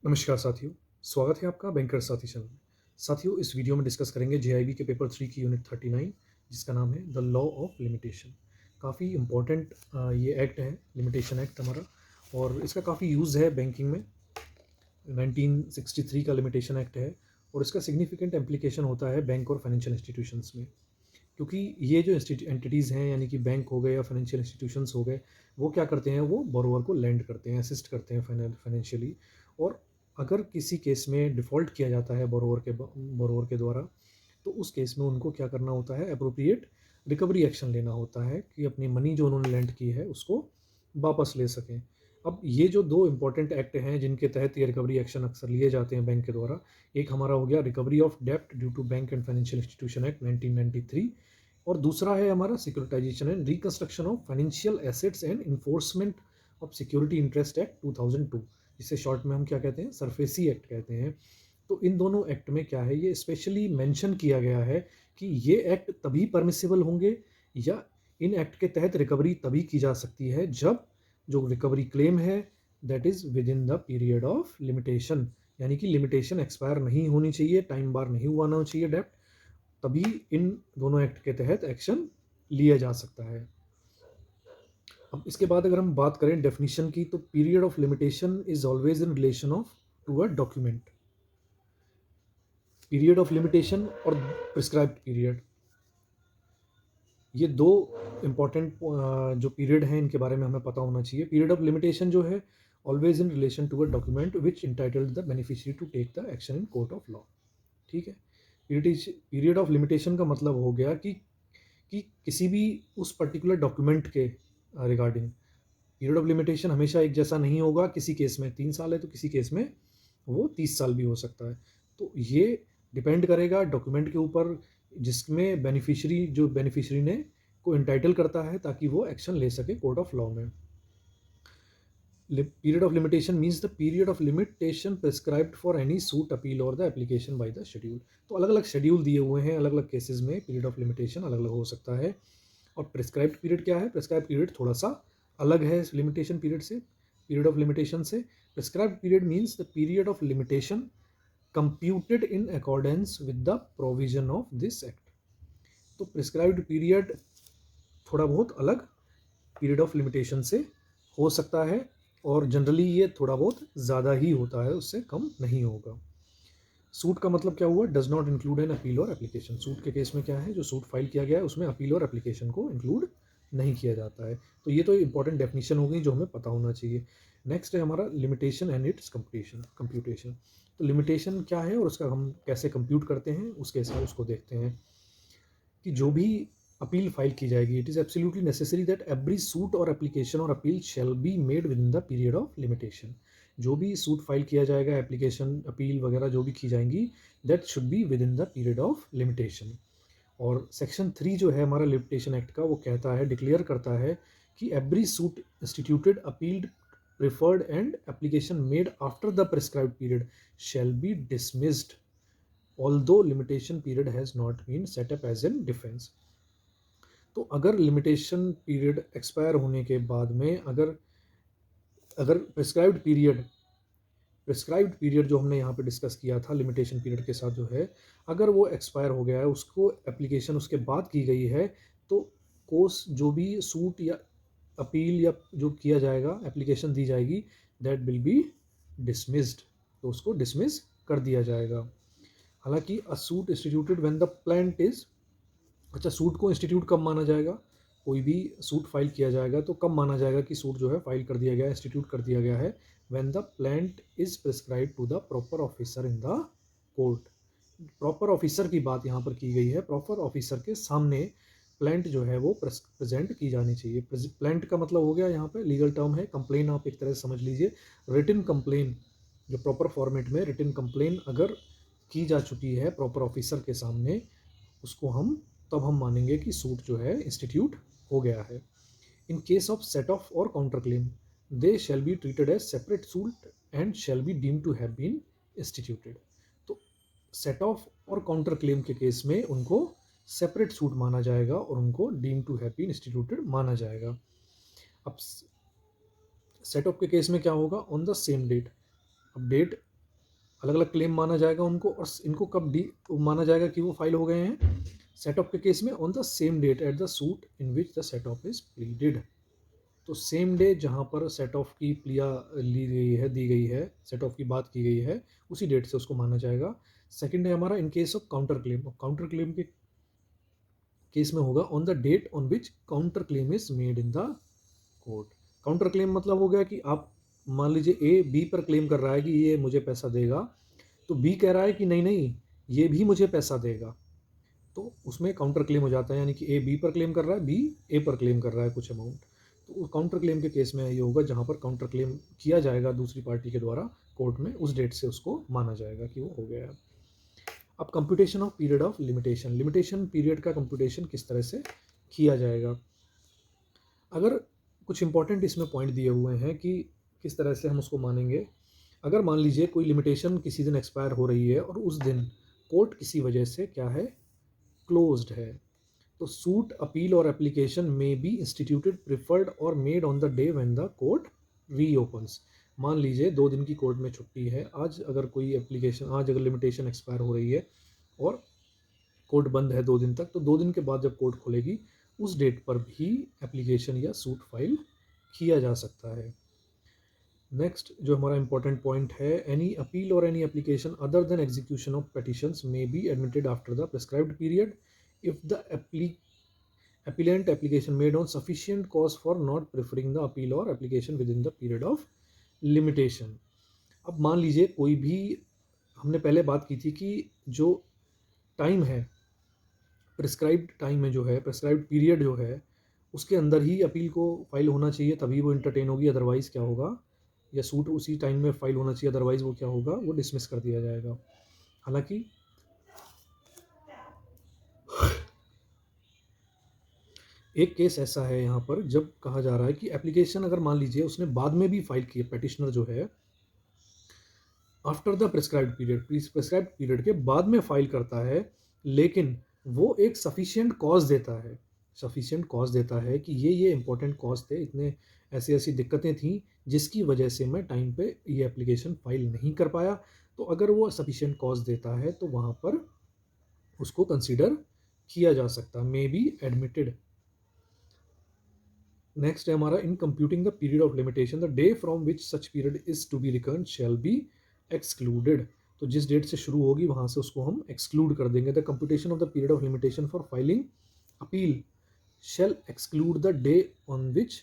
नमस्कार साथियों, स्वागत है आपका बैंकर साथी चैनल में। साथियों, इस वीडियो में डिस्कस करेंगे जेआईबी के पेपर 3 की यूनिट 39 जिसका नाम है द लॉ ऑफ लिमिटेशन। काफ़ी इम्पोर्टेंट ये एक्ट है, लिमिटेशन एक्ट हमारा, और इसका काफ़ी यूज़ है बैंकिंग में। 1963 का लिमिटेशन एक्ट है और इसका सिग्निफिकेंट एप्लीकेशन होता है बैंक और फाइनेंशियल इंस्टीट्यूशंस में, क्योंकि ये जो एंटिटीज़ हैं यानी कि बैंक हो गए या फाइनेंशियल इंस्टीट्यूशंस हो गए, वो क्या करते हैं, वो बोरोवर को लेंड करते हैं, असिस्ट करते हैं फाइनेंशियली। और अगर किसी केस में डिफ़ॉल्ट किया जाता है बोरोवर के द्वारा, तो उस केस में उनको क्या करना होता है, एप्रोप्रिएट रिकवरी एक्शन लेना होता है कि अपनी मनी जो उन्होंने लेंड की है उसको वापस ले सकें। अब ये जो दो इम्पॉर्टेंट एक्ट हैं जिनके तहत ये रिकवरी एक्शन अक्सर लिए जाते हैं बैंक के द्वारा, एक हमारा हो गया रिकवरी ऑफ डेप्ट due to bank and financial institution act 1993, और दूसरा है हमारा securitisation and reconstruction of financial assets and enforcement of security interest act 2002, जिसे शॉर्ट में हम क्या कहते हैं, सरफेसी एक्ट कहते हैं। तो इन दोनों एक्ट में क्या है, ये स्पेशली मेंशन किया गया है कि ये एक्ट तभी परमिसिबल होंगे या इन एक्ट के तहत रिकवरी तभी की जा सकती है जब जो रिकवरी क्लेम है that is with in the period of limitation, यानी कि लिमिटेशन एक्सपायर नहीं होनी चाहिए, टाइम बार नहीं हुआ ना चाहिए डेप्ट, तभी इन दोनों एक्ट के तहत एक्शन लिया जा सकता है। अब इसके बाद अगर हम बात करें डेफिनेशन की, तो period of limitation is always in relation of to a document. Period of limitation और प्रिस्क्राइब्ड पीरियड, ये दो इम्पॉर्टेंट जो पीरियड हैं इनके बारे में हमें पता होना चाहिए। पीरियड ऑफ लिमिटेशन जो है always in relation to a document which entitled the beneficiary to take the action in court of law. ठीक है, पीरियड ऑफ लिमिटेशन का मतलब हो गया कि किसी भी उस पर्टिकुलर डॉक्यूमेंट के रिगार्डिंग पीरियड ऑफ लिमिटेशन हमेशा एक जैसा नहीं होगा। किसी केस में 3 साल है तो किसी केस में वो 30 साल भी हो सकता है। तो ये डिपेंड करेगा डॉक्यूमेंट के ऊपर जिसमें बेनिफिशियरी ने को इंटाइटल करता है ताकि वो एक्शन ले सके कोर्ट ऑफ लॉ में। Period of limitation means the period of limitation prescribed for any suit appeal और the application by the schedule. तो अलग अलग शेड्यूल दिए हुए हैं, अलग अलग केसेस में पीरियड ऑफ लिमिटेशन अलग अलग हो सकता है। और प्रिस्क्राइब्ड पीरियड क्या है, प्रिस्क्राइब्ड पीरियड थोड़ा सा अलग है लिमिटेशन पीरियड से, पीरियड ऑफ लिमिटेशन से। Prescribed period means the period of limitation computed in accordance with the provision of this act. तो प्रिस्क्राइब्ड पीरियड थोड़ा बहुत अलग पीरियड ऑफ लिमिटेशन से हो सकता है, और जनरली ये थोड़ा बहुत ज़्यादा ही होता है, उससे कम नहीं होगा। सूट का मतलब क्या हुआ, does not include an appeal और एप्लीकेशन। सूट के केस में क्या है, जो सूट फाइल किया गया है उसमें अपील और एप्लीकेशन को इंक्लूड नहीं किया जाता है। तो ये तो इंपॉर्टेंट डेफिनेशन हो गई जो हमें पता होना चाहिए। नेक्स्ट है हमारा लिमिटेशन एंड इट्स कंप्यूटेशन। तो लिमिटेशन क्या है और उसका हम कैसे कंप्यूट करते हैं, उसके हिसाब उसको देखते हैं कि जो भी अपील फाइल की जाएगी, it is absolutely necessary that every suit और एप्लीकेशन और appeal shall be made with in the period of limitation. जो भी सूट फाइल किया जाएगा, एप्लीकेशन अपील वगैरह जो भी की जाएंगी, that should be with in the period of limitation. और सेक्शन 3 जो है हमारा लिमिटेशन एक्ट का, वो कहता है, डिक्लेयर करता है कि every suit instituted appealed preferred and application made after the prescribed period shall be dismissed although limitation period has not been set up as an defence. तो अगर लिमिटेशन पीरियड एक्सपायर होने के बाद में अगर अगर प्रिस्क्राइब्ड पीरियड जो हमने यहाँ पे डिस्कस किया था लिमिटेशन पीरियड के साथ जो है, अगर वो एक्सपायर हो गया है, उसको एप्लीकेशन उसके बाद की गई है, तो कोर्स जो भी सूट या अपील या जो किया जाएगा, एप्लीकेशन दी जाएगी, दैट विल बी डिसमिस्ड। तो उसको डिसमिस कर दिया जाएगा। हालांकि अ suit instituted when the plaint is, अच्छा, सूट को इंस्टीट्यूट कब माना जाएगा, कोई भी सूट फाइल किया जाएगा तो कब माना जाएगा कि सूट जो है फाइल कर दिया गया, इंस्टीट्यूट कर दिया गया है, when the plaint is prescribe to the proper officer in the court. Proper officer की बात यहाँ पर की गई है, प्रॉपर ऑफिसर के सामने प्लांट जो है वो प्रेजेंट की जानी चाहिए। प्लांट का मतलब हो गया यहाँ पे लीगल टर्म है कंप्लेन, आप एक तरह से समझ लीजिए। रिटन कंप्लेन, जो प्रॉपर फॉर्मेट में रिटन कंप्लेन अगर की जा चुकी है प्रॉपर ऑफिसर के सामने, उसको हम मानेंगे कि सूट जो है इंस्टीट्यूट हो गया है। In case of set off और counter claim, they shall be treated as separate suit and shall be deemed to have been instituted. तो सेट ऑफ और काउंटर क्लेम के केस में उनको सेपरेट सूट माना जाएगा और उनको deem to have been instituted माना जाएगा। अब सेट ऑफ के केस में क्या होगा, ऑन द सेम डेट। अब डेट अलग अलग क्लेम माना जाएगा उनको, और इनको कब डी माना जाएगा कि वो फाइल हो गए हैं, सेट ऑफ के केस में on the same date at the suit in which the set off is pleaded. तो सेम डे जहाँ पर सेट ऑफ की प्लिया ली गई है, दी गई है, सेट ऑफ की बात की गई है, उसी डेट से उसको माना जाएगा। सेकंड है हमारा in case of counter claim, और काउंटर क्लेम के केस में होगा on the date on which counter claim is made in the court. Counter claim मतलब हो गया कि आप मान लीजिए ए बी पर क्लेम कर रहा है कि ये मुझे पैसा देगा, तो बी कह रहा है कि नहीं नहीं ये भी मुझे पैसा देगा, तो उसमें काउंटर क्लेम हो जाता है, यानी कि ए बी पर क्लेम कर रहा है, बी ए पर क्लेम कर रहा है कुछ अमाउंट। तो काउंटर क्लेम के केस में ये होगा जहाँ पर काउंटर क्लेम किया जाएगा दूसरी पार्टी के द्वारा कोर्ट में, उस डेट से उसको माना जाएगा कि वो हो गया है। अब computation of period of limitation, limitation period का कंप्यूटेशन किस तरह से किया जाएगा। अगर कुछ इंपॉर्टेंट इसमें पॉइंट दिए हुए हैं कि किस तरह से हम उसको मानेंगे। अगर मान लीजिए कोई लिमिटेशन किसी दिन एक्सपायर हो रही है और उस दिन कोर्ट किसी वजह से क्या है, क्लोज्ड है, तो सूट अपील और एप्लीकेशन में बी इंस्टीट्यूटेड प्रिफर्ड और made on the day when the court reopens. मान लीजिए 2 दिन की कोर्ट में छुट्टी है, आज अगर कोई एप्लीकेशन, आज अगर लिमिटेशन एक्सपायर हो रही है और कोर्ट बंद है 2 दिन तक, तो 2 दिन के बाद जब कोर्ट खुलेगी उस डेट पर भी एप्लीकेशन या सूट फाइल किया जा सकता है। नेक्स्ट जो हमारा इंपॉर्टेंट पॉइंट है, एनी अपील और any application other than execution of petitions may be admitted after the prescribed period if the appellant application made on sufficient cause for not preferring the appeal or application within the period of limitation। अब मान लीजिए कोई भी, हमने पहले बात की थी कि जो टाइम है, प्रिस्क्राइब्ड टाइम में जो है, प्रिस्क्राइब्ड पीरियड जो है, उसके अंदर ही अपील को फाइल होना चाहिए, तभी वो इंटरटेन होगी, अदरवाइज़ क्या होगा, या सूट उसी टाइम में फाइल होना चाहिए, अदरवाइज़ वो क्या होगा, वो डिसमिस कर दिया जाएगा। हालांकि एक केस ऐसा है यहाँ पर जब कहा जा रहा है कि एप्लीकेशन अगर मान लीजिए उसने बाद में भी फाइल की है, पेटिशनर जो है after the prescribed period, prescribed period के बाद में फाइल करता है, लेकिन वो एक सफिशिएंट कॉज देता है, सफिशिएंट कॉज देता है कि ये इंपॉर्टेंट कॉज थे, इतने ऐसी ऐसी दिक्कतें थी जिसकी वजह से मैं टाइम पे ये एप्लीकेशन फाइल नहीं कर पाया, तो अगर वो सफिशिएंट कॉज देता है तो वहाँ पर उसको कंसीडर किया जा सकता, मे बी एडमिटेड। नेक्स्ट है हमारा, in computing the period of limitation the day from which such period is to be reckoned shall be excluded. तो जिस डेट से शुरू होगी वहाँ से उसको हम एक्सक्लूड कर देंगे। The computation of the period of limitation for filing appeal shall exclude the day on which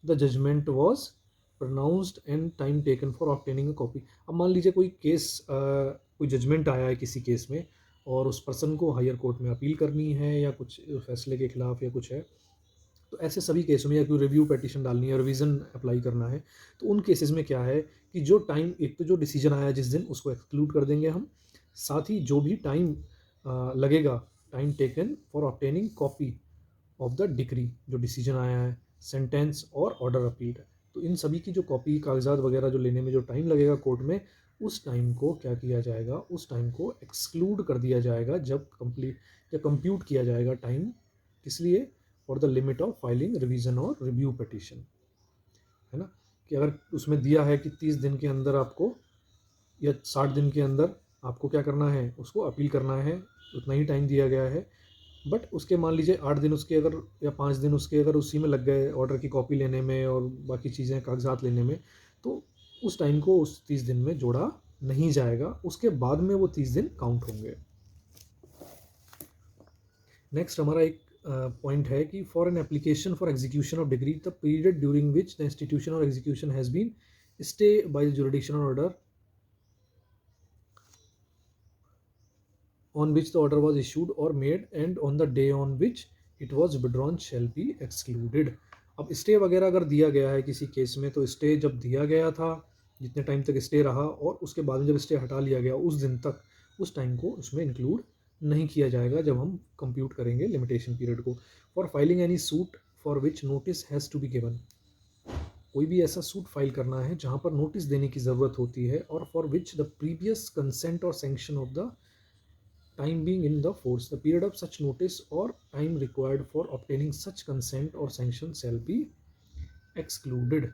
the judgment was pronounced and time taken for obtaining a copy। अब मान लीजिए कोई केस, कोई जजमेंट आया है किसी केस में और उस पर्सन को हायर कोर्ट में अपील करनी है या कुछ फैसले के खिलाफ या कुछ है, तो ऐसे सभी केसों में, या कोई रिव्यू पेटिशन डालनी है, रिवीजन अप्लाई करना है, तो उन केसेस में क्या है कि जो टाइम, एक तो जो डिसीजन आया जिस दिन उसको एक्सक्लूड कर देंगे हम, साथ ही जो भी टाइम लगेगा, time taken for obtaining copy of the decree, जो डिसीजन आया है, सेंटेंस और ऑर्डर अपील है, तो इन सभी की जो कॉपी, कागजात वगैरह जो लेने में जो टाइम लगेगा कोर्ट में, उस टाइम को क्या किया जाएगा, उस टाइम को एक्सक्लूड कर दिया जाएगा जब कंप्लीट, जब कंप्यूट किया जाएगा टाइम, किस लिए, for the limit of filing revision और रिव्यू पिटीशन, है ना, कि अगर उसमें दिया है कि 30 दिन के अंदर आपको या 60 दिन के अंदर आपको क्या करना है, उसको अपील करना है, उतना ही टाइम दिया गया है, बट उसके मान लीजिए 8 दिन उसके अगर, या 5 दिन उसके अगर उसी में लग गए ऑर्डर की कॉपी लेने में और बाकी चीज़ें कागजात लेने में, तो उस टाइम को उस 30 दिन में जोड़ा नहीं जाएगा, उसके बाद में वो 30 दिन काउंट होंगे। नेक्स्ट हमारा एक पॉइंट है कि for an application for execution of decree the period during which the institution और execution has been stay by the jurisdictional order on which the order was issued or made and on the day on which it was withdrawn shall be excluded। अब stay वगैरह अगर दिया गया है किसी case में, तो स्टे जब दिया गया था, जितने टाइम तक स्टे रहा, और उसके बाद में जब स्टे हटा लिया गया उस दिन तक, उस टाइम को उसमें इंक्लूड नहीं किया जाएगा जब हम कंप्यूट करेंगे लिमिटेशन पीरियड को। For filing any suit for which notice has to be given, कोई भी ऐसा सूट फाइल करना है जहाँ पर नोटिस देने की ज़रूरत होती है, और for which the previous consent और sanction of the time being in the force, the period of such notice or time required for obtaining such consent or sanction shall be excluded।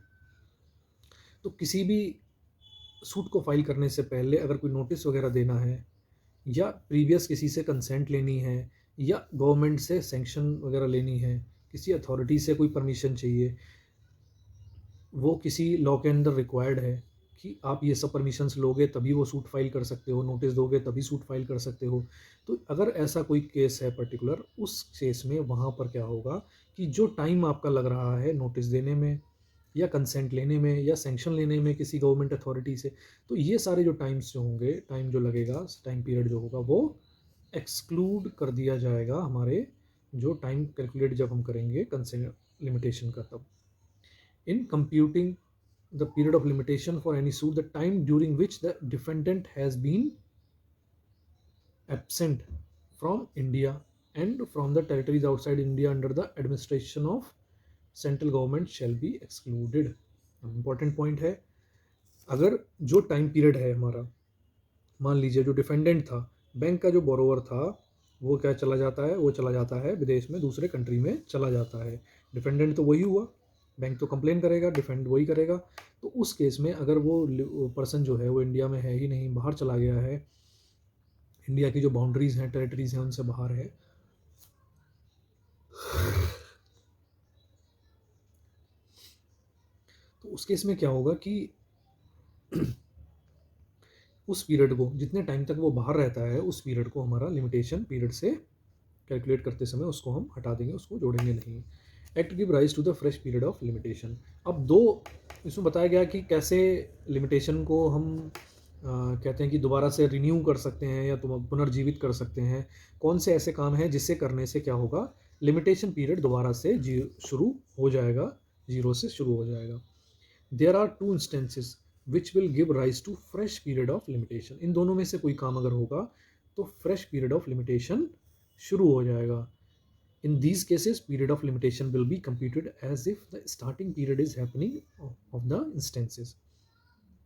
तो किसी भी सूट को file करने से पहले अगर कोई नोटिस वगैरह देना है, या प्रीवियस किसी से कंसेंट लेनी है, या गवर्नमेंट से सैंक्शन वगैरह लेनी है, किसी अथॉरिटी से कोई परमिशन चाहिए, वो किसी लॉ के अंदर रिक्वायर्ड है कि आप ये सब परमिशंस लोगे तभी वो सूट फाइल कर सकते हो, नोटिस दोगे तभी सूट फाइल कर सकते हो। तो अगर ऐसा कोई केस है पर्टिकुलर, उस केस में वहाँ पर क्या होगा कि जो टाइम आपका लग रहा है नोटिस देने में, या कंसेंट लेने में, या सैंक्शन लेने में किसी गवर्नमेंट अथॉरिटी से, तो ये सारे जो टाइम्स जो होंगे, टाइम जो लगेगा, टाइम पीरियड जो होगा, वो एक्सक्लूड कर दिया जाएगा हमारे जो टाइम कैलकुलेट जब हम करेंगे कंसेंट लिमिटेशन का तब। In computing the period of limitation for any suit, the time during which the defendant has been absent from India and from the territories outside India under the administration of central government shall be excluded. Important point है, अगर जो time period है हमारा, मान लीजिए जो defendant था, bank का जो बोरोवर था, वो क्या चला जाता है, वो चला जाता है विदेश में, दूसरे कंट्री में चला जाता है। डिफेंडेंट तो वही हुआ, बैंक तो कंप्लेन करेगा, डिफेंड वही करेगा। तो उस केस में अगर वो पर्सन जो है वो इंडिया में है ही नहीं, बाहर चला गया है, इंडिया की जो बाउंड्रीज हैं, टेरिटरीज हैं, उनसे बाहर है, तो उस केस में क्या होगा कि उस पीरियड को, जितने टाइम तक वो बाहर रहता है, उस पीरियड को हमारा लिमिटेशन पीरियड से कैलकुलेट करते समय उसको हम हटा देंगे, उसको जोड़ेंगे नहीं। Act give rise to the fresh period of limitation. अब दो इसमें बताया गया कि कैसे लिमिटेशन को हम कहते हैं कि दोबारा से रिन्यू कर सकते हैं या पुनर्जीवित कर सकते हैं। कौन से ऐसे काम हैं जिससे करने से क्या होगा, लिमिटेशन पीरियड दोबारा से शुरू हो जाएगा, जीरो से शुरू हो जाएगा। There are two instances which will give rise to fresh period of limitation. इन दोनों में से कोई काम अगर होगा तो फ्रेश पीरियड ऑफ लिमिटेशन शुरू हो जाएगा। In these cases, period of limitation will be computed as if the starting period is happening of the instances.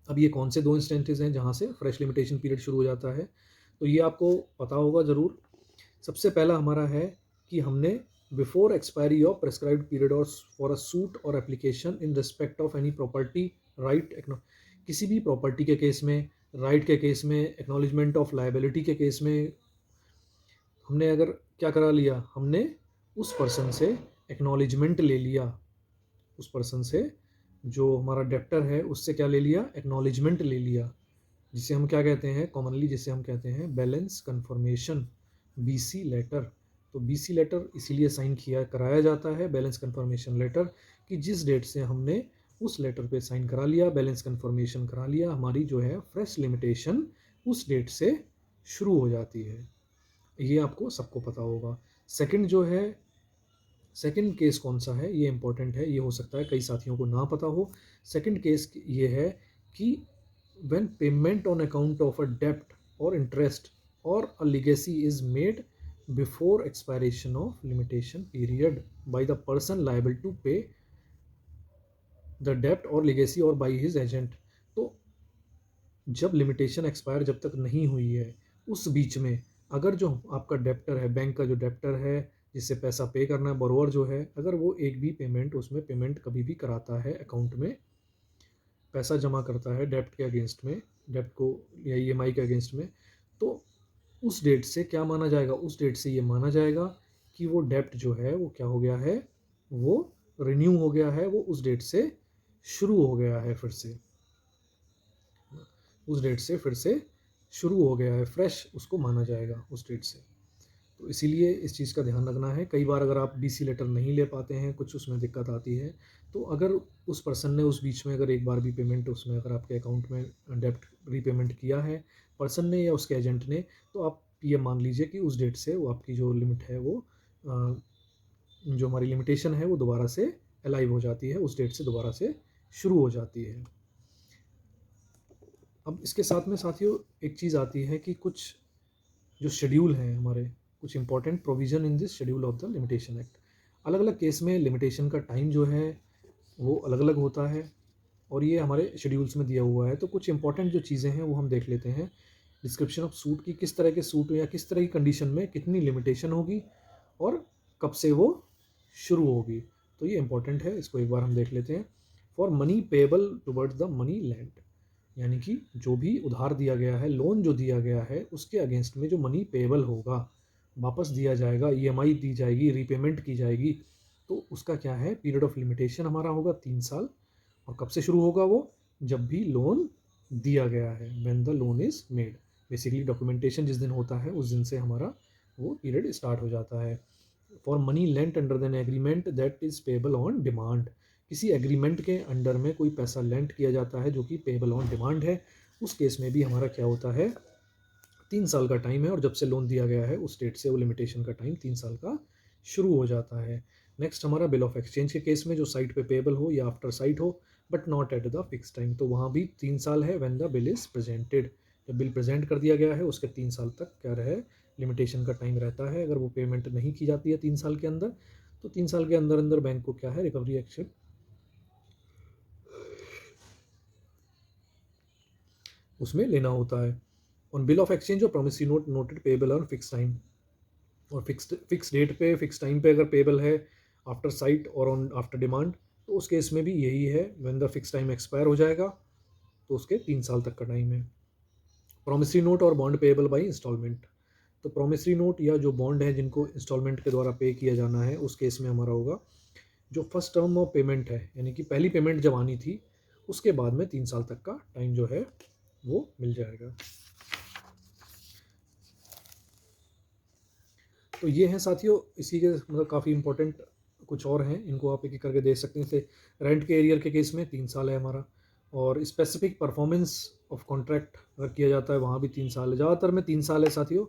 अब ये कौन से दो इंस्टेंसेस हैं जहाँ से फ्रेश लिमिटेशन पीरियड शुरू हो जाता है, तो ये आपको पता होगा ज़रूर। सबसे पहला हमारा है कि हमने before expiry of prescribed period और फॉर अ सूट और application in respect of any property right, किसी भी प्रॉपर्टी के केस में, राइट के केस में, एक्नॉलेजमेंट ऑफ लाइबिलिटी के केस में, हमने अगर क्या करा लिया, हमने उस पर्सन से एक्नॉलेजमेंट ले लिया, उस पर्सन से जो हमारा डेप्टर है उससे क्या ले लिया, एक्नॉलेजमेंट ले लिया, जिसे हम क्या कहते हैं कॉमनली, जिसे हम कहते हैं बैलेंस कन्फर्मेशन, बीसी लेटर। तो बीसी लेटर इसीलिए साइन किया कराया जाता है, बैलेंस कन्फर्मेशन लेटर, कि जिस डेट से हमने उस लेटर पे साइन करा लिया, बैलेंस कन्फर्मेशन करा लिया, हमारी जो है फ्रेश लिमिटेशन उस डेट से शुरू हो जाती है। ये आपको सबको पता होगा। सेकंड जो है, सेकंड केस कौन सा है, ये इंपॉर्टेंट है, ये हो सकता है कई साथियों को ना पता हो। सेकंड केस ये है कि when payment on account of a डेप्ट और इंटरेस्ट और a legacy is made before expiration of limitation period by the person liable to pay the डेप्ट और लीगेसी और बाय हिज एजेंट। तो जब लिमिटेशन एक्सपायर जब तक नहीं हुई है, उस बीच में अगर जो आपका डेप्टर है, बैंक का जो डेप्टर है जिससे पैसा पे करना है, बोरोवर जो है, अगर वो एक भी पेमेंट, उसमें पेमेंट कभी भी कराता है, अकाउंट में पैसा जमा करता है डेप्ट के अगेंस्ट में, डेप्ट को या ईएमआई के अगेंस्ट में, तो उस डेट से क्या माना जाएगा, उस डेट से ये माना जाएगा कि वो डेप्ट जो है वो क्या हो गया है, वो रिन्यू हो गया है, वो उस डेट से शुरू हो गया है, फिर से उस डेट से फिर से शुरू हो गया है, फ्रेश उसको माना जाएगा उस डेट से। तो इसीलिए इस चीज़ का ध्यान रखना है। कई बार अगर आप बीसी लेटर नहीं ले पाते हैं, कुछ उसमें दिक्कत आती है, तो अगर उस पर्सन ने उस बीच में अगर एक बार भी पेमेंट उसमें अगर आपके अकाउंट में डेप्ट रीपेमेंट किया है पर्सन ने या उसके एजेंट ने, तो आप ये मान लीजिए कि उस डेट से वो आपकी जो लिमिट है वो जो हमारी लिमिटेशन है वो दोबारा से अलाइव हो जाती है, उस डेट से दोबारा से शुरू हो जाती है। अब इसके साथ में साथियों एक चीज़ आती है कि कुछ जो शेड्यूल हैं हमारे, कुछ important provision in this schedule of the limitation act. अलग अलग केस में लिमिटेशन का टाइम जो है वो अलग अलग होता है और ये हमारे शेड्यूल्स में दिया हुआ है। तो कुछ इंपॉर्टेंट जो चीज़ें हैं वो हम देख लेते हैं। डिस्क्रिप्शन ऑफ सूट की, किस तरह के सूट या किस तरह की कंडीशन में कितनी लिमिटेशन होगी और कब से वो शुरू होगी, तो ये इंपॉर्टेंट है, इसको एक बार हम देख लेते हैं। For money payable towards the money land, यानी कि जो भी उधार दिया गया है, लोन जो दिया गया है, उसके अगेंस्ट में जो मनी पेएबल होगा, वापस दिया जाएगा, ईएमआई दी जाएगी, रीपेमेंट की जाएगी, तो उसका क्या है, पीरियड ऑफ लिमिटेशन हमारा होगा 3 साल। और कब से शुरू होगा वो, जब भी लोन दिया गया है, when the loan is made. Basically documentation जिस दिन होता है उस दिन से हमारा वो पीरियड स्टार्ट हो जाता है। For money lent under an agreement that is payable on demand, किसी एग्रीमेंट के अंडर में कोई पैसा लेंट किया जाता है जो कि पेएबल ऑन डिमांड है, उस केस में भी हमारा क्या होता है, 3 साल का टाइम है, और जब से लोन दिया गया है उस डेट से वो लिमिटेशन का टाइम 3 साल का शुरू हो जाता है। नेक्स्ट हमारा बिल ऑफ एक्सचेंज के केस में, जो साइट पे पेएबल हो या आफ्टर साइट हो, but not at the fix time, तो वहाँ भी 3 साल है when the bill is presented. जब बिल प्रेजेंट कर दिया गया है उसके 3 साल तक क्या रहे, लिमिटेशन का टाइम रहता है। अगर वो पेमेंट नहीं की जाती है 3 साल के अंदर, तो 3 साल के अंदर अंदर बैंक को क्या है, रिकवरी एक्शन उसमें लेना होता है। ऑन बिल ऑफ एक्सचेंज और promissory note noted payable on fix time, और फिक्स डेट पे, फिक्स टाइम पे अगर पेएबल है, आफ्टर साइट और ऑन आफ्टर डिमांड, तो उस केस में भी यही है, when the fix time expire हो जाएगा तो उसके 3 साल तक का टाइम है। प्रॉमिसरी नोट और बॉन्ड पेएबल बाई इंस्टॉलमेंट, तो प्रॉमिसरी नोट या जो बॉन्ड है जिनको इंस्टॉलमेंट के द्वारा पे किया जाना है, उस केस में हमारा होगा जो फर्स्ट टर्म ऑफ पेमेंट है, यानी कि पहली पेमेंट जब आनी थी उसके बाद में 3 साल तक का टाइम जो है वो मिल जाएगा। तो ये हैं साथियों, इसी के मतलब काफ़ी इंपॉर्टेंट कुछ और हैं, इनको आप एक एक करके देख सकते हैं। जैसे रेंट के एरियर के केस में 3 साल है हमारा, और स्पेसिफिक परफॉर्मेंस ऑफ कॉन्ट्रैक्ट अगर किया जाता है वहाँ भी 3 साल है, ज़्यादातर में 3 साल है साथियों।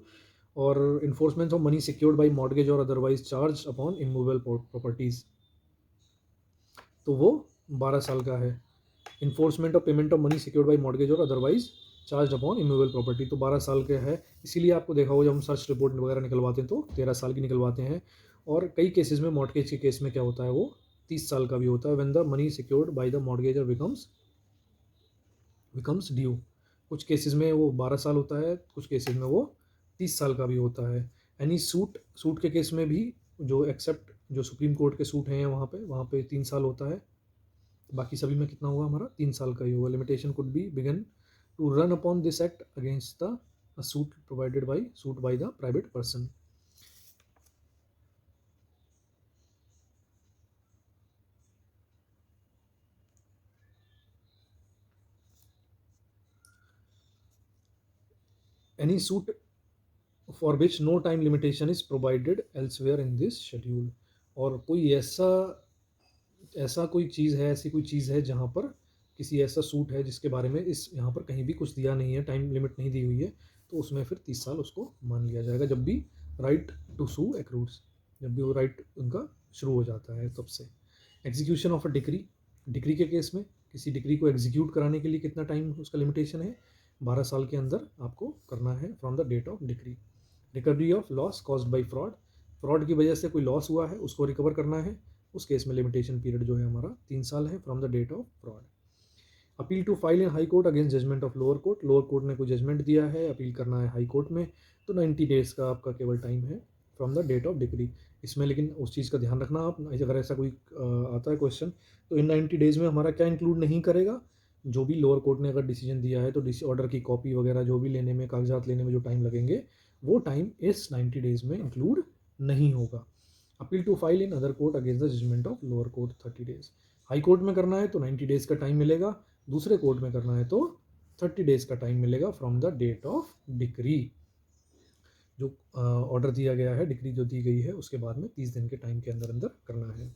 और enforcement of money secured by mortgage और otherwise charge upon immovable properties, तो वो 12 साल का है। Enforcement of payment of money secured by mortgage और otherwise charge upon immovable property, तो 12 साल का है। इसीलिए आपको देखा होगा जब हम सर्च रिपोर्ट वगैरह निकलवाते हैं तो 13 साल की निकलवाते हैं। और कई केसेस में मॉर्गेज के केस में क्या होता है, वो 30 साल का भी होता है, when the money secured by the mortgagor becomes due. कुछ केसेस में वो 12 साल होता है, कुछ केसेस में वो 30 साल का भी होता है। एनी सूट के केस में भी, जो एक्सेप्ट जो सुप्रीम कोर्ट के सूट हैं वहाँ पे 3 साल होता है। बाकी सभी में कितना होगा हमारा, 3 साल का ही होगा। Limitation could be begin to run upon this act against the suit provided by suit by the private person. Any suit for which no time limitation is provided elsewhere in this schedule, और कोई ऐसा ऐसा कोई चीज़ है, ऐसी कोई चीज़ है जहाँ पर किसी ऐसा सूट है जिसके बारे में इस यहाँ पर कहीं भी कुछ दिया नहीं है, टाइम लिमिट नहीं दी हुई है, तो उसमें फिर 30 साल उसको मान लिया जाएगा, जब भी राइट टू सू एक्रूड्स, जब भी वो राइट उनका शुरू हो जाता है तब से। एग्जीक्यूशन ऑफ अ डिक्री के केस में किसी डिक्री को एग्जीक्यूट कराने के लिए कितना टाइम उसका लिमिटेशन है, 12 साल के अंदर आपको करना है from the date of decree. Recovery of loss caused by fraud की वजह से कोई लॉस हुआ है उसको रिकवर करना है, उस केस में लिमिटेशन पीरियड जो है हमारा 3 साल है from the date of fraud. Appeal to file in high court against judgment of lower court ने कोई जजमेंट दिया है, अपील करना है हाई कोर्ट में, तो 90 डेज़ का आपका केवल टाइम है from the date of decree. इसमें लेकिन उस चीज़ का ध्यान रखना आप, अगर ऐसा कोई आता है क्वेश्चन, तो इन 90 डेज़ में हमारा क्या इंक्लूड नहीं करेगा, जो भी लोअर कोर्ट ने अगर डिसीजन दिया है तो ऑर्डर की कॉपी वगैरह जो भी लेने में, कागजात लेने में जो टाइम लगेंगे, वो टाइम इस 90 डेज़ में इंक्लूड नहीं होगा। Appeal to file in other court against the judgment of lower court 30 days. High court में करना है तो 90 डेज़ का टाइम मिलेगा, दूसरे कोर्ट में करना है तो 30 डेज़ का टाइम मिलेगा from the date of decree. जो ऑर्डर दिया गया है, डिक्री जो दी गई है, उसके बाद में 30 दिन के टाइम के अंदर अंदर करना है।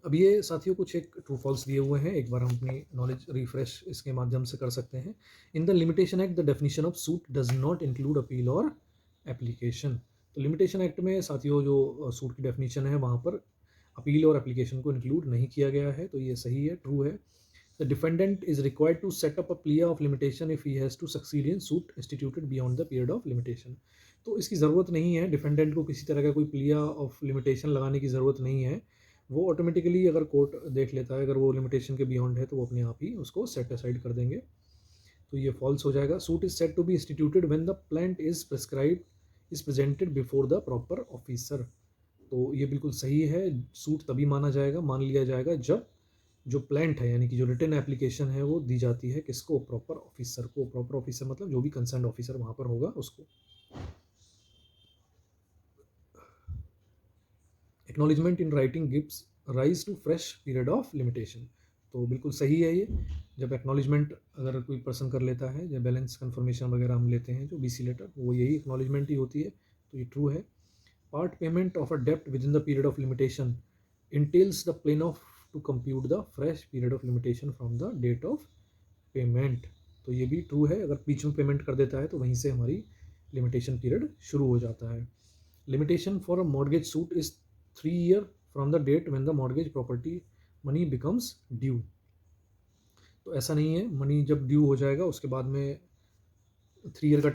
अब ये साथियों कुछ एक ट्रू फॉल्स दिए हुए हैं, एक बार हम अपनी नॉलेज रिफ्रेश इसके माध्यम से कर सकते हैं। In the limitation act the definition of suit does not include appeal और एप्लीकेशन। तो लिमिटेशन एक्ट में साथियों जो सूट की डेफिनेशन है वहाँ पर अपील और एप्लीकेशन को इंक्लूड नहीं किया गया है, तो ये सही है, ट्रू है। The defendant is required to set up a plea of limitation if he has to succeed in suit instituted beyond the period of limitation. तो इसकी ज़रूरत नहीं है, डिफेंडेंट को किसी तरह का कोई प्लिया ऑफ लिमिटेशन लगाने की ज़रूरत नहीं है। वो ऑटोमेटिकली अगर कोर्ट देख लेता है, अगर वो लिमिटेशन के बियॉन्ड है, तो वो अपने आप ही उसको सेट असाइड कर देंगे, तो ये फॉल्स हो जाएगा। Suit is set to be instituted when the plaint is prescribed is presented before the proper officer. तो ये बिल्कुल सही है। सूट तभी मान लिया जाएगा जब जो प्लांट है यानी कि जो रिटन एप्लीकेशन है वो दी जाती है किसको, प्रॉपर ऑफिसर को। प्रॉपर ऑफिसर मतलब जो भी कंसर्न ऑफिसर वहाँ पर होगा उसको। Acknowledgement in writing gives rise to fresh period of limitation. तो बिल्कुल सही है ये। जब एक्नॉलेजमेंट अगर कोई पर्सन कर लेता है, जब बैलेंस कन्फर्मेशन वगैरह हम लेते हैं जो बीसी लेटर, वो यही एक्नॉलेजमेंट ही होती है, तो ये ट्रू है। पार्ट पेमेंट ऑफ अ डेप्ट within the period of limitation entails the plaintiff to compute the fresh period of limitation from the date of payment। तो ये भी ट्रू है, अगर बीच में पेमेंट कर देता है तो वहीं से हमारी लिमिटेशन पीरियड शुरू हो जाता है। Limitation for a mortgage suit is 3 year from the date when the mortgage property money becomes due. तो ऐसा नहीं है, मनी जब ड्यू हो जाएगा उसके बाद में 3 year का